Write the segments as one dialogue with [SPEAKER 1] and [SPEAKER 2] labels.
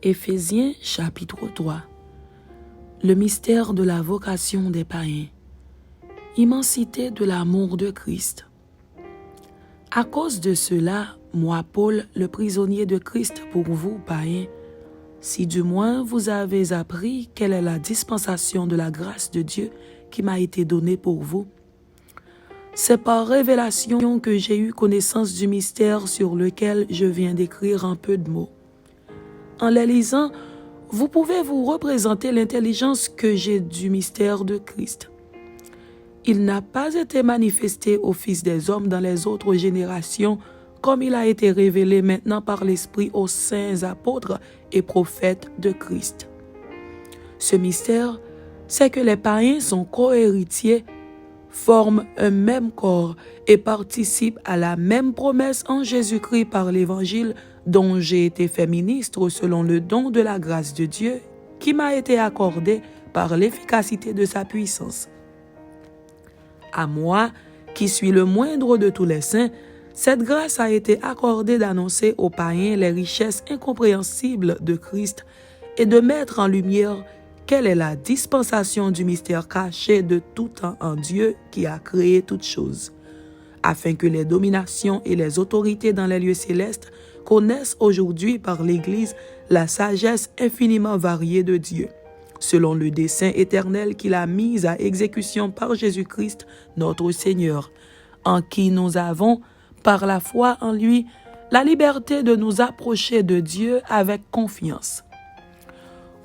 [SPEAKER 1] Éphésiens chapitre 3. Le mystère de la vocation des païens. Immensité de l'amour de Christ. À cause de cela, moi, Paul, le prisonnier de Christ pour vous, païens, si du moins vous avez appris quelle est la dispensation de la grâce de Dieu qui m'a été donnée pour vous, c'est par révélation que j'ai eu connaissance du mystère sur lequel je viens d'écrire en peu de mots. En les lisant, vous pouvez vous représenter l'intelligence que j'ai du mystère de Christ. Il n'a pas été manifesté aux fils des hommes dans les autres générations, comme il a été révélé maintenant par l'Esprit aux saints apôtres et prophètes de Christ. Ce mystère, c'est que les païens sont co-héritiers, forment un même corps et participent à la même promesse en Jésus-Christ par l'Évangile dont j'ai été fait ministre selon le don de la grâce de Dieu qui m'a été accordé par l'efficacité de sa puissance. À moi, qui suis le moindre de tous les saints, cette grâce a été accordée d'annoncer aux païens les richesses incompréhensibles de Christ et de mettre en lumière quelle est la dispensation du mystère caché de tout temps en Dieu qui a créé toutes choses, afin que les dominations et les autorités dans les lieux célestes connaissent aujourd'hui par l'Église la sagesse infiniment variée de Dieu, selon le dessein éternel qu'il a mis à exécution par Jésus-Christ, notre Seigneur, en qui nous avons, par la foi en lui, la liberté de nous approcher de Dieu avec confiance.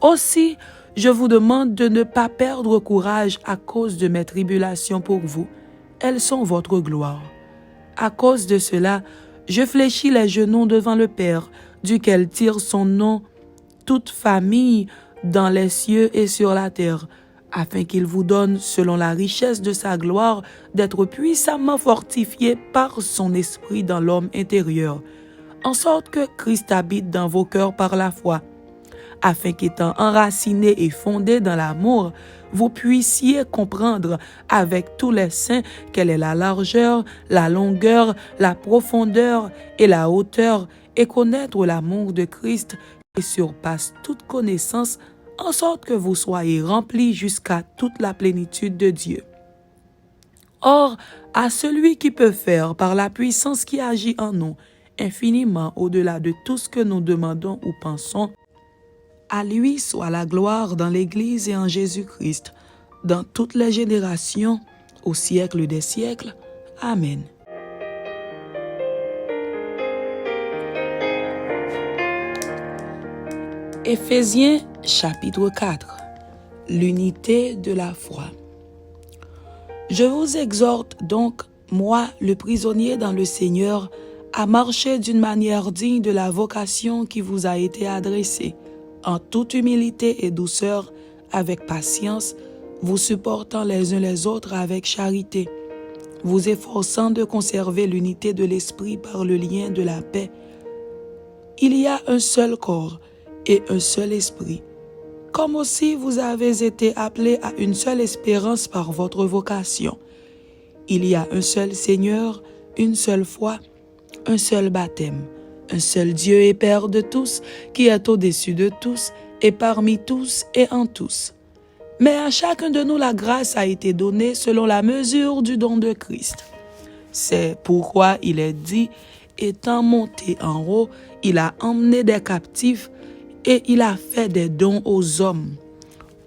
[SPEAKER 1] Aussi, je vous demande de ne pas perdre courage à cause de mes tribulations pour vous. Elles sont votre gloire. À cause de cela, je fléchis les genoux devant le Père, duquel tire son nom toute famille dans les cieux et sur la terre, afin qu'il vous donne, selon la richesse de sa gloire, d'être puissamment fortifié par son esprit dans l'homme intérieur, en sorte que Christ habite dans vos cœurs par la foi, afin qu'étant enracinés et fondés dans l'amour, vous puissiez comprendre avec tous les saints quelle est la largeur, la longueur, la profondeur et la hauteur, et connaître l'amour de Christ qui surpasse toute connaissance, en sorte que vous soyez remplis jusqu'à toute la plénitude de Dieu. Or, à celui qui peut faire, par la puissance qui agit en nous, infiniment au-delà de tout ce que nous demandons ou pensons, à lui soit la gloire dans l'Église et en Jésus-Christ, dans toutes les générations, au siècle des siècles. Amen. Éphésiens chapitre 4. L'unité de la foi. Je vous exhorte donc, moi, le prisonnier dans le Seigneur, à marcher d'une manière digne de la vocation qui vous a été adressée, en toute humilité et douceur, avec patience, vous supportant les uns les autres avec charité, vous efforçant de conserver l'unité de l'esprit par le lien de la paix. Il y a un seul corps et un seul esprit, comme aussi vous avez été appelés à une seule espérance par votre vocation. Il y a un seul Seigneur, une seule foi, un seul baptême, un seul Dieu et Père de tous, qui est au-dessus de tous, et parmi tous et en tous. Mais à chacun de nous la grâce a été donnée selon la mesure du don de Christ. C'est pourquoi il est dit, étant monté en haut, il a emmené des captifs et il a fait des dons aux hommes.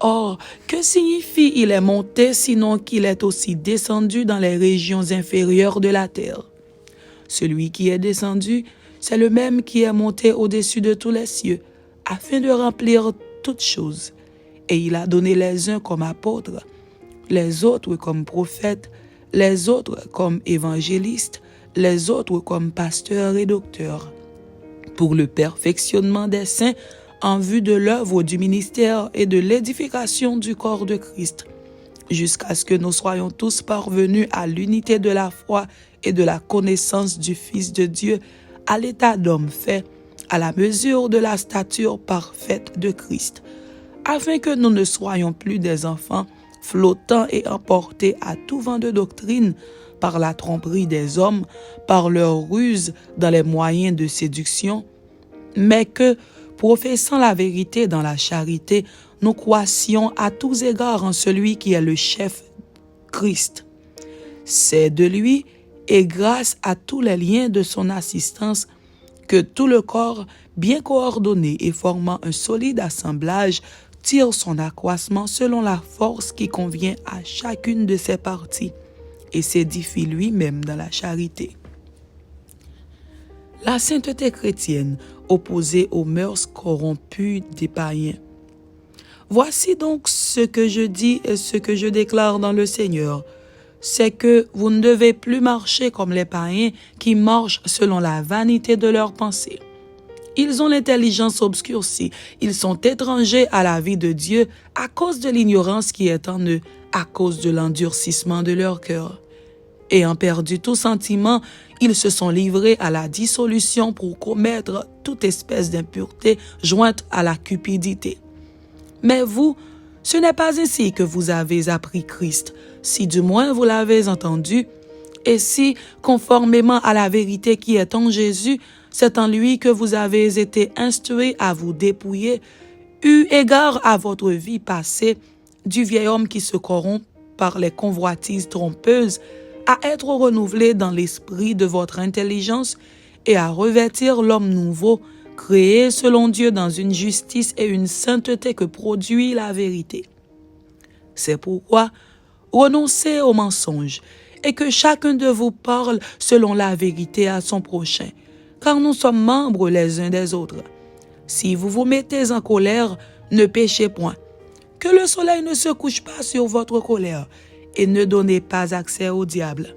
[SPEAKER 1] Or, que signifie il est monté sinon qu'il est aussi descendu dans les régions inférieures de la terre? Celui qui est descendu, c'est le même qui est monté au-dessus de tous les cieux, afin de remplir toutes choses. Et il a donné les uns comme apôtres, les autres comme prophètes, les autres comme évangélistes, les autres comme pasteurs et docteurs, pour le perfectionnement des saints en vue de l'œuvre du ministère et de l'édification du corps de Christ, jusqu'à ce que nous soyons tous parvenus à l'unité de la foi et de la connaissance du Fils de Dieu, à l'état d'homme fait, à la mesure de la stature parfaite de Christ, afin que nous ne soyons plus des enfants flottants et emportés à tout vent de doctrine par la tromperie des hommes, par leur ruse dans les moyens de séduction, mais que, professant la vérité dans la charité, nous croissions à tous égards en celui qui est le chef, Christ. C'est de lui et grâce à tous les liens de son assistance que tout le corps, bien coordonné et formant un solide assemblage, tire son accroissement selon la force qui convient à chacune de ses parties et s'édifie lui-même dans la charité. La sainteté chrétienne opposée aux mœurs corrompues des païens. Voici donc ce que je dis et ce que je déclare dans le Seigneur, c'est que vous ne devez plus marcher comme les païens qui marchent selon la vanité de leurs pensées. Ils ont l'intelligence obscurcie, ils sont étrangers à la vie de Dieu à cause de l'ignorance qui est en eux, à cause de l'endurcissement de leur cœur. Ayant perdu tout sentiment, ils se sont livrés à la dissolution pour commettre toute espèce d'impureté jointe à la cupidité. Mais vous, ce n'est pas ainsi que vous avez appris Christ, si du moins vous l'avez entendu, et si, conformément à la vérité qui est en Jésus, c'est en lui que vous avez été instruits à vous dépouiller, eu égard à votre vie passée, du vieil homme qui se corrompt par les convoitises trompeuses, à être renouvelé dans l'esprit de votre intelligence et à revêtir l'homme nouveau, créé selon Dieu dans une justice et une sainteté que produit la vérité. C'est pourquoi renoncez aux mensonges et que chacun de vous parle selon la vérité à son prochain, car nous sommes membres les uns des autres. Si vous vous mettez en colère, ne péchez point. Que le soleil ne se couche pas sur votre colère et ne donnez pas accès au diable.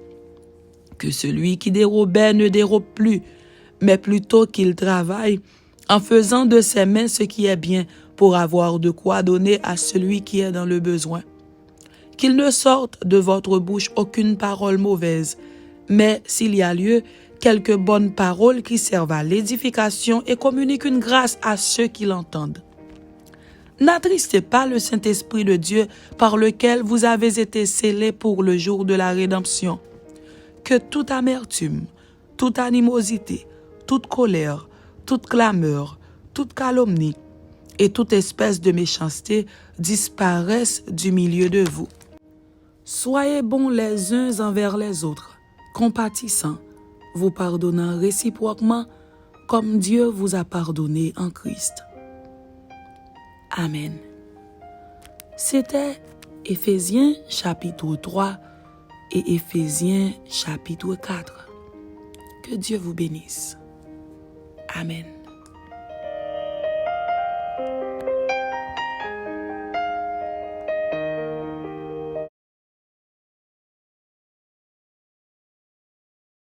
[SPEAKER 1] Que celui qui dérobait ne dérobe plus, mais plutôt qu'il travaille en faisant de ses mains ce qui est bien pour avoir de quoi donner à celui qui est dans le besoin. Qu'il ne sorte de votre bouche aucune parole mauvaise, mais s'il y a lieu, quelques bonnes paroles qui servent à l'édification et communiquent une grâce à ceux qui l'entendent. N'attristez pas le Saint-Esprit de Dieu par lequel vous avez été scellés pour le jour de la rédemption. Que toute amertume, toute animosité, toute colère, toute clameur, toute calomnie et toute espèce de méchanceté disparaissent du milieu de vous. Soyez bons les uns envers les autres, compatissants, vous pardonnant réciproquement comme Dieu vous a pardonné en Christ. Amen. C'était Éphésiens chapitre 3 et Éphésiens chapitre 4. Que Dieu vous bénisse. Amen.